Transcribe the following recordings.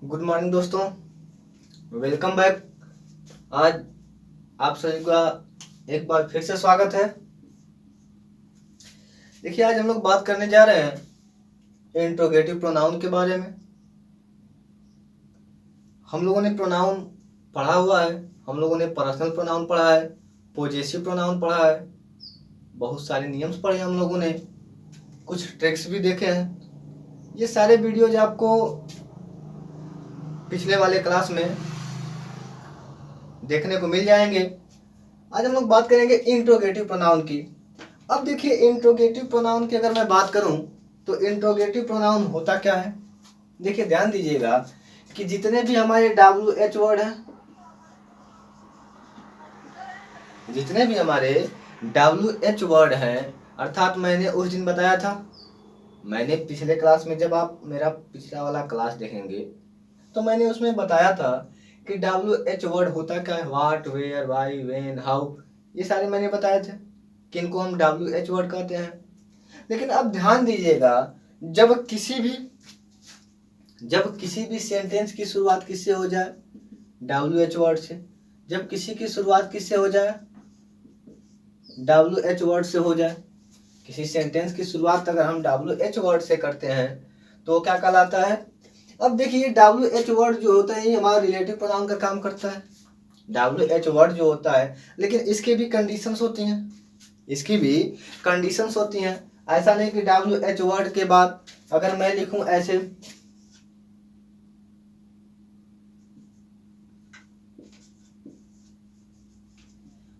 Good morning दोस्तों, welcome back. आज आप सभी का एक बार फिर से स्वागत है। देखिए, आज हम लोग बात करने जा रहे हैं इंट्रोगेटिव प्रोनाउन के बारे में। हम लोगों ने प्रोनाउन पढ़ा हुआ है, हम लोगों ने पर्सनल प्रोनाउन पढ़ा है, पोजेसिव प्रोनाउन पढ़ा है, बहुत सारे नियम्स पढ़े हम लोगों ने, कुछ ट्रिक्स भी देखे हैं। ये सारे वीडियोज आपको पिछले वाले क्लास में देखने को मिल जाएंगे। आज हम लोग बात करेंगे इंट्रोगेटिव प्रोनाउन की। अब देखिए, इंट्रोगेटिव प्रोनाउन की अगर मैं बात करूं तो इंट्रोगेटिव प्रोनाउन होता क्या है। देखिए, ध्यान दीजिएगा कि जितने भी हमारे WH वर्ड हैं, जितने भी हमारे WH वर्ड हैं, अर्थात मैंने उस दिन बताया था, मैंने पिछले क्लास में, जब आप मेरा पिछला वाला क्लास देखेंगे तो मैंने उसमें बताया था कि WH वर्ड होता क्या है। वाट, वेयर, वाई, वेन, हाउ, ये सारे मैंने बताए थे कि इनको हम WH वर्ड कहते हैं। लेकिन अब ध्यान दीजिएगा, जब किसी भी सेंटेंस की शुरुआत किससे हो जाए, WH वर्ड से। जब किसी की शुरुआत किससे हो जाए, WH वर्ड से हो जाए। किसी सेंटेंस की शुरुआत अगर हम WH वर्ड से करते हैं तो क्या कहलाता है। अब देखिए, WH वर्ड जो होता है ये हमारा रिलेटिव प्रोनाउन का काम करता है। WH वर्ड जो होता है, लेकिन इसके भी कंडीशंस होती हैं, इसकी भी कंडीशंस होती हैं। ऐसा नहीं कि WH वर्ड के बाद अगर मैं लिखूं ऐसे,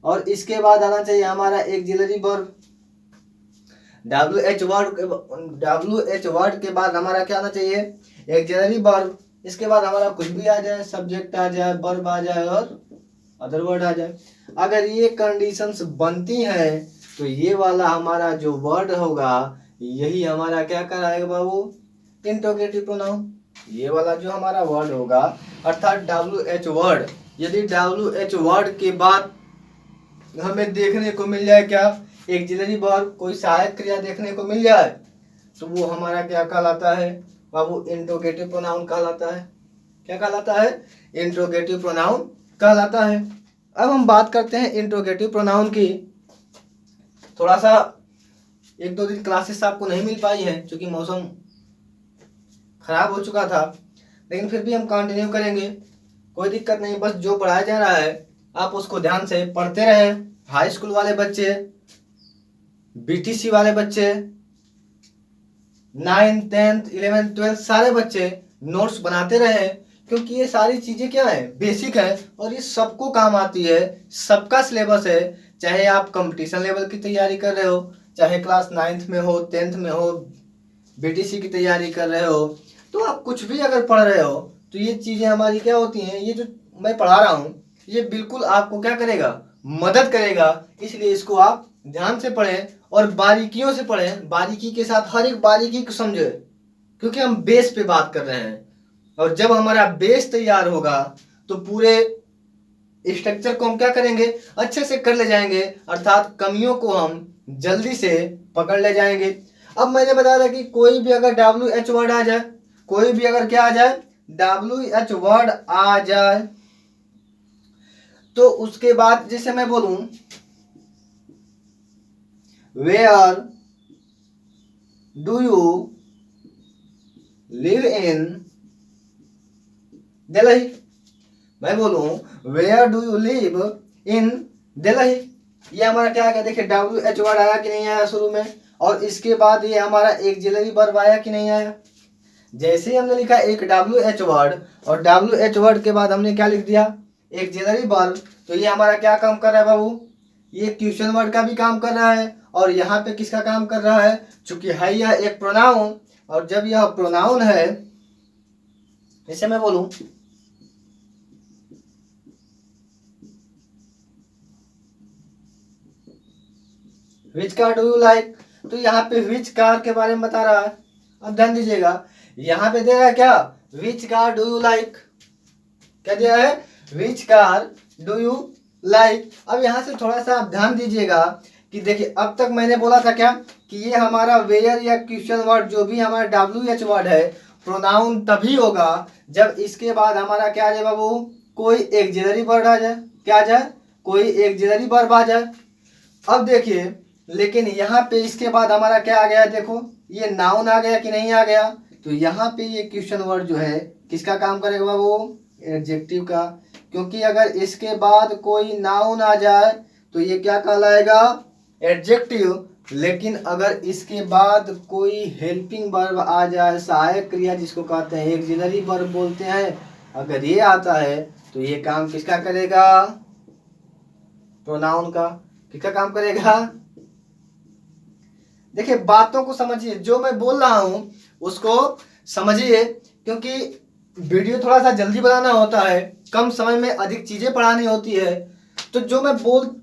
और इसके बाद आना चाहिए हमारा एक्सिलरी वर्ब। WH वर्ड के बाद हमारा क्या आना चाहिए, एक्सिलरी वर्ब। इसके बाद हमारा कुछ भी आ जाए, सब्जेक्ट आ जाए, वर्ब आ जाए और अदर वर्ड आ जाए। अगर ये कंडीशंस बनती हैं तो ये वाला हमारा जो वर्ड होगा यही हमारा क्या कराएगा बाबू, इंट्रोगेटिव प्रोनाउन। ये वाला जो हमारा वर्ड होगा, अर्थात WH वर्ड, यदि WH वर्ड के बाद हमें देखने को मिल जाए क्या, एक्सिलरी वर्ब, कोई सहायक क्रिया देखने को मिल जाए, तो वो हमारा क्या कहलाता है बाबू, इंट्रोगेटिव प्रोनाउन कहलाता है। क्या कहलाता है, इंट्रोगेटिव प्रोनाउन कहलाता है। अब हम बात करते हैं इंट्रोगेटिव प्रोनाउन की। थोड़ा सा एक दो दिन क्लासेस आपको नहीं मिल पाई है क्योंकि मौसम खराब हो चुका था, लेकिन फिर भी हम कंटिन्यू करेंगे, कोई दिक्कत नहीं। बस जो पढ़ाया जा रहा है आप उसको ध्यान से पढ़ते रहें। हाई स्कूल वाले बच्चे, BTC वाले बच्चे, 9th 10th 11th 12th सारे बच्चे नोट्स बनाते रहे, क्योंकि ये सारी चीजें क्या है, बेसिक है और ये सबको काम आती है, सबका सिलेबस है। चाहे आप कंपटीशन लेवल की तैयारी कर रहे हो, चाहे क्लास 9th में हो, 10th में हो, BTC की तैयारी कर रहे हो, तो आप कुछ भी अगर पढ़ रहे हो तो ये चीजें हमारी क्या होती हैं, ये जो मैं पढ़ा रहा हूँ ये बिल्कुल आपको क्या करेगा, मदद करेगा। इसलिए इसको आप ध्यान से पढ़ें और बारीकियों से पढ़ें, बारीकी के साथ हर एक बारीकी को समझे, क्योंकि हम बेस पे बात कर रहे हैं। और जब हमारा बेस तैयार होगा तो पूरे स्ट्रक्चर को हम क्या करेंगे, अच्छे से कर ले जाएंगे, अर्थात कमियों को हम जल्दी से पकड़ ले जाएंगे। अब मैंने बताया था कि कोई भी अगर WH वर्ड आ जाए, कोई भी अगर क्या आ जाए, WH वर्ड आ जाए, तो उसके बाद जैसे मैं बोलूं where do you live in Delhi, मैं बोलूं where do you live in Delhi, ये हमारा क्या आ गया, देखिए WH वर्ड आया कि नहीं आया शुरू में, और इसके बाद ये हमारा एक्सिलरी वर्ब आया कि नहीं आया। जैसे ही हमने लिखा एक WH वर्ड और WH वर्ड के बाद हमने क्या लिख दिया, एक्सिलरी वर्ब, तो ये हमारा क्या काम कर रहा है बाबू, ये क्वेश्चन वर्ड का भी काम कर रहा है और यहाँ पे किसका काम कर रहा है, चूंकि है यह एक प्रोनाउन, और जब यह प्रोनाउन है, जैसे मैं बोलूं which car do you like, तो यहाँ पे विच कार के बारे में बता रहा है। अब ध्यान दीजिएगा, यहाँ पे दे रहा है क्या, which car do you like, क्या दिया है, which car do you like. अब यहाँ से थोड़ा सा आप ध्यान दीजिएगा कि देखिए, अब तक मैंने बोला था क्या कि ये हमारा वेयर या क्वेश्चन वर्ड जो भी हमारा WH वर्ड है प्रोनाउन तभी होगा जब इसके बाद हमारा क्या आ जाए बाबू, कोई एक्सिलरी वर्ड आ जाए। क्या आ जाए, कोई एक्सिलरी वर्ब आ जाए। अब देखिए, लेकिन यहाँ पे इसके बाद हमारा क्या आ गया, देखो ये नाउन आ गया कि नहीं आ गया। तो यहाँ पे ये क्वेश्चन वर्ड जो है किसका काम करेगा बाबू, एडजेक्टिव का। क्योंकि अगर इसके बाद कोई नाउन आ जाए तो ये क्या कहलाएगा, एडजेक्टिव। लेकिन अगर इसके बाद कोई हेल्पिंग वर्ब आ जाए, सहायक क्रिया जिसको कहते हैं, एक्सिलरी वर्ब बोलते हैं, अगर ये आता है तो ये काम किसका करेगा, प्रोनाउन का। किसका काम करेगा। देखिए बातों को समझिए, जो मैं बोल रहा हूं उसको समझिए, क्योंकि वीडियो थोड़ा सा जल्दी बनाना होता है, कम समय में अधिक चीजें पढ़ानी होती है। तो जो मैं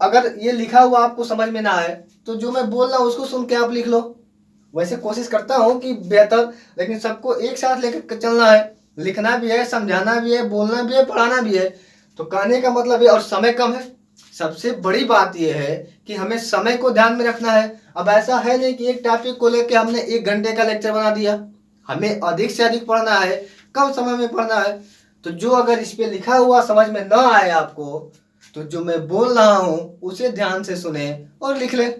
अगर ये लिखा हुआ आपको समझ में ना आए तो जो मैं बोल रहा हूँ उसको सुन के आप लिख लो। वैसे कोशिश करता हूँ कि बेहतर, लेकिन सबको एक साथ लेकर चलना है, लिखना भी है, समझाना भी है, बोलना भी है, पढ़ाना भी है। तो कहने का मतलब है, और समय कम है। सबसे बड़ी बात यह है कि हमें समय को ध्यान में रखना है। अब ऐसा है नहीं कि एक टॉपिक को लेकर हमने 1 घंटे का लेक्चर बना दिया। हमें अधिक से अधिक पढ़ना है, कम समय में पढ़ना है। तो जो अगर इस पे लिखा हुआ समझ में न आए आपको, तो जो मैं बोल रहा हूं उसे ध्यान से सुने और लिख ले।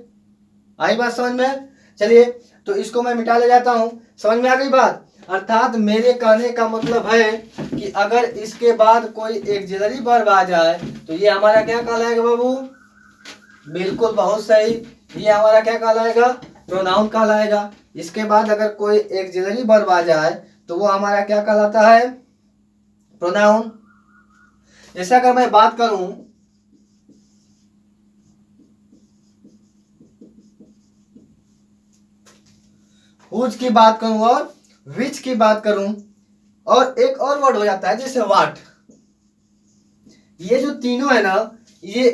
आई बात समझ में। चलिए तो इसको मैं मिटा ले जाता हूं। समझ में आ गई बात। अर्थात मेरे कहने का मतलब है कि अगर इसके बाद कोई एक्सिलरी वर्ब आ जाए तो ये हमारा क्या कहलाएगा बाबू, बिल्कुल बहुत सही, ये हमारा क्या कहलाएगा, प्रोनाउन कहलाएगा। इसके बाद अगर कोई एक्सिलरी वर्ब आ जाए तो वो हमारा क्या कहलाता है, प्रोनाउन। जैसे अगर मैं बात करूं, हुज की बात करूं और विच की बात करूं, और एक और वर्ड हो जाता है जैसे व्हाट। ये जो तीनों है ना, ये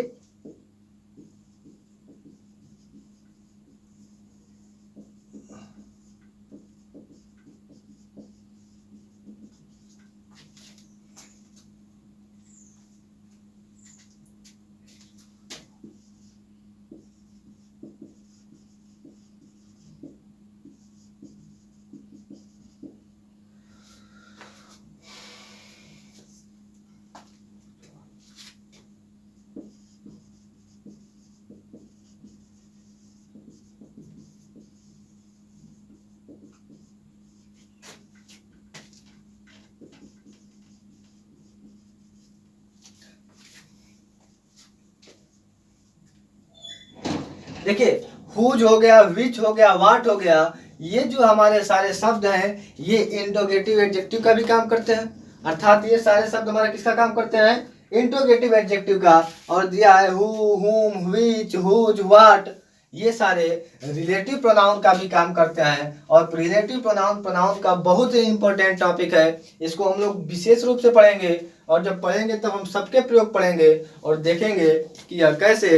देखिए, हुज हो गया, विच हो गया, व्हाट हो गया, ये जो हमारे सारे शब्द हैं ये इंट्रोगेटिव एडजेक्टिव का भी काम करते हैं। अर्थात ये सारे शब्द हमारा किसका काम करते हैं, इंट्रोगेटिव एडजेक्टिव का। और दिया है हु, हुम, विच, हुज, व्हाट, ये सारे रिलेटिव प्रोनाउन का भी काम करते हैं। और रिलेटिव प्रोनाउन का बहुत ही इंपॉर्टेंट टॉपिक है। इसको हम लोग विशेष रूप से पढ़ेंगे, और जब पढ़ेंगे तब हम सबके प्रयोग पढ़ेंगे और देखेंगे कि यह कैसे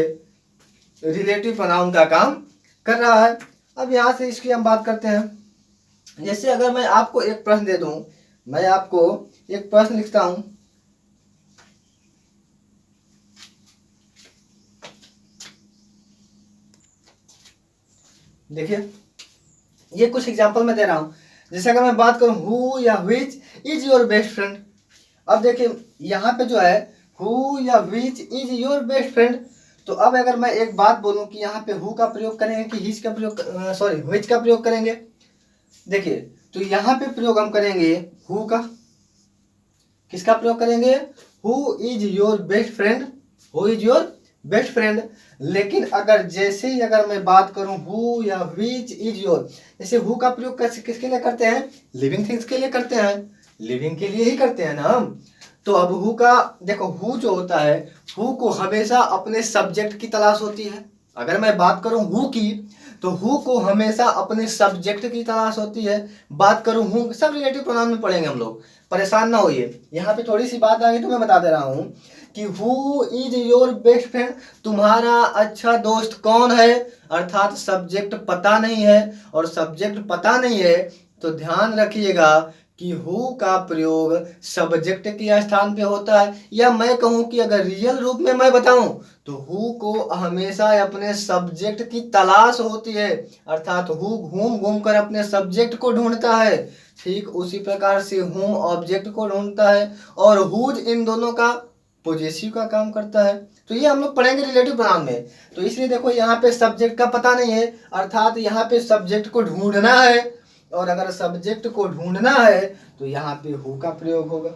रिलेटिव प्रोनाउन का काम कर रहा है। अब यहाँ से इसकी हम बात करते हैं। जैसे अगर मैं आपको एक प्रश्न दे दूं, मैं आपको एक प्रश्न लिखता हूं, देखिए ये कुछ एग्जांपल मैं दे रहा हूं। जैसे अगर मैं बात करूं हु या which is your best friend. अब देखिए यहाँ पे जो है हु या which is your best friend. तो अब अगर मैं एक बात बोलूं कि यहाँ पे हु का प्रयोग करेंगे कि हिज का प्रयोग, सॉरी विच का प्रयोग करेंगे। देखिए तो यहाँ पे प्रयोग हम करेंगे हु का। किसका प्रयोग करेंगे, who is your best friend, who is your best friend. लेकिन अगर जैसे ही अगर मैं बात करूं हु या विच इज योर, जैसे हु का प्रयोग किसके लिए करते हैं, लिविंग थिंग्स के लिए करते हैं, लिविंग के लिए ही करते हैं ना हम। तो अब हु का देखो, हु जो होता है, हु को हमेशा अपने सब्जेक्ट की तलाश होती है। अगर मैं बात करूं हु की, तो हु को हमेशा अपने सब्जेक्ट की तलाश होती है। बात करूं हु, सब रिलेटिव प्रोनाउन में पढ़ेंगे हम लोग, परेशान ना होइए। यहाँ पे थोड़ी सी बात आ गई तो मैं बता दे रहा हूँ कि who is your best friend, तुम्हारा अच्छा दोस्त कौन है। अर्थात सब्जेक्ट पता नहीं है, और सब्जेक्ट पता नहीं है तो ध्यान रखिएगा कि हु का प्रयोग सब्जेक्ट के स्थान पे होता है, या मैं कहूं कि अगर रियल रूप में मैं बताऊं तो हु को हमेशा अपने सब्जेक्ट की तलाश होती है, अर्थात हु घूम घूम कर अपने सब्जेक्ट को ढूंढता है। ठीक उसी प्रकार से हुम ऑब्जेक्ट को ढूंढता है और हुज इन दोनों का पोजेसिव का काम करता है। तो ये हम लोग पढ़ेंगे रिलेटिव प्रोनाउन में। तो इसलिए देखो यहाँ पे सब्जेक्ट का पता नहीं है, अर्थात यहाँ पे सब्जेक्ट को ढूंढना है, और अगर सब्जेक्ट को ढूंढना है तो यहाँ पे हु का प्रयोग होगा,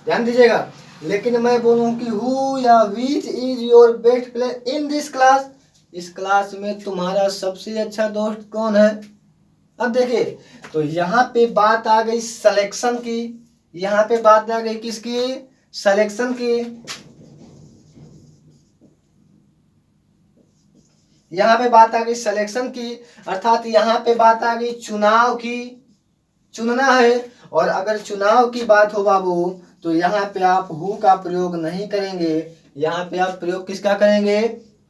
ध्यान दीजिएगा। लेकिन मैं बोलूं कि हु या which is your best friend in this class, इस क्लास में तुम्हारा सबसे अच्छा दोस्त कौन है। अब देखिए, तो यहाँ पे बात आ गई सिलेक्शन की, यहाँ पे बात आ गई किसकी, सिलेक्शन की। यहाँ पे बात आ गई सिलेक्शन की, अर्थात यहाँ पे बात आ गई चुनाव की, चुनना है। और अगर चुनाव की बात हो बाबू तो यहाँ पे आप हु का प्रयोग नहीं करेंगे, यहाँ पे आप प्रयोग किसका करेंगे,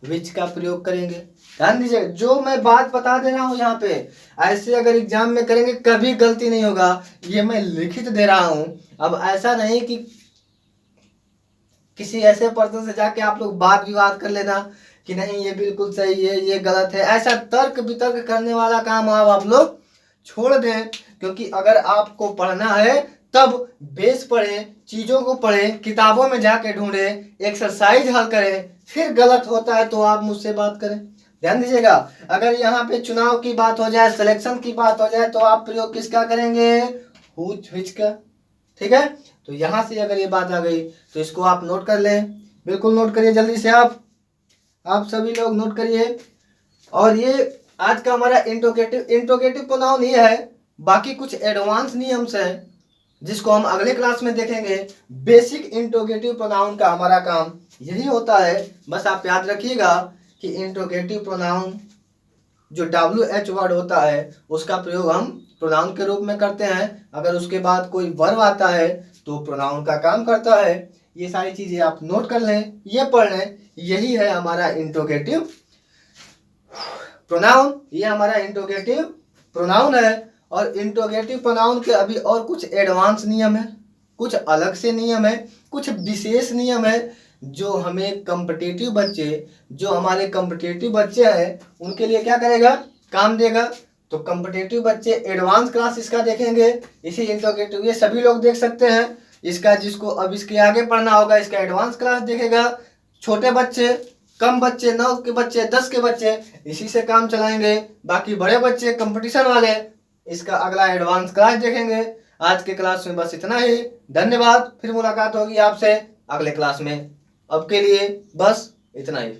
विच का प्रयोग करेंगे। ध्यान दीजिए, जो मैं बात बता दे रहा हूँ यहाँ पे, ऐसे अगर एग्जाम में करेंगे कभी गलती नहीं होगा, ये मैं लिखित दे रहा हूँ। अब ऐसा नहीं कि किसी ऐसे पर्सन से जाके आप लोग वाद विवाद कर लेना कि नहीं ये बिल्कुल सही है ये गलत है, ऐसा तर्क वितर्क करने वाला काम आप लोग छोड़ दें। क्योंकि अगर आपको पढ़ना है तब बेस पढ़े, चीजों को पढ़े, किताबों में जाके ढूंढे, एक्सरसाइज हल करें, फिर गलत होता है तो आप मुझसे बात करें। ध्यान दीजिएगा, अगर यहाँ पे चुनाव की बात हो जाए, सिलेक्शन की बात हो जाए, तो आप प्रयोग किसका करेंगे, हुच विच का। ठीक है, तो यहाँ से अगर ये बात आ गई तो इसको आप नोट कर लें, बिल्कुल नोट करिए जल्दी से, आप सभी लोग नोट करिए। और ये आज का हमारा इंट्रोगेटिव प्रोनाउन ये है। बाकी कुछ एडवांस नियम्स हैं जिसको हम अगले क्लास में देखेंगे। बेसिक इंट्रोगेटिव प्रोनाउन का हमारा काम यही होता है। बस आप याद रखिएगा कि इंट्रोगेटिव प्रोनाउन जो WH वर्ड होता है उसका प्रयोग हम प्रोनाउन के रूप में करते हैं। अगर उसके बाद कोई वर्ब आता है तो प्रोनाउन का काम करता है। ये सारी चीजें आप नोट कर लें, ये पढ़ लें। यही है हमारा इंट्रोगेटिव प्रोनाउन, ये हमारा इंट्रोगेटिव प्रोनाउन है। और इंट्रोगेटिव प्रोनाउन के अभी और कुछ एडवांस नियम है, कुछ अलग से नियम है, कुछ विशेष नियम है जो हमें कॉम्पिटिटिव बच्चे, जो हमारे कॉम्पिटिटिव बच्चे हैं उनके लिए क्या करेगा, काम देगा। तो कॉम्पिटिटिव बच्चे एडवांस क्लास इसका देखेंगे, इसी इंट्रोगेटिव, ये सभी लोग देख सकते हैं इसका। जिसको अब इसके आगे पढ़ना होगा इसका एडवांस क्लास देखेगा। छोटे बच्चे, कम बच्चे, 9 के बच्चे, 10 के बच्चे इसी से काम चलाएंगे। बाकी बड़े बच्चे कंपटीशन वाले इसका अगला एडवांस क्लास देखेंगे। आज के क्लास में बस इतना ही। धन्यवाद, फिर मुलाकात होगी आपसे अगले क्लास में। अब के लिए बस इतना ही।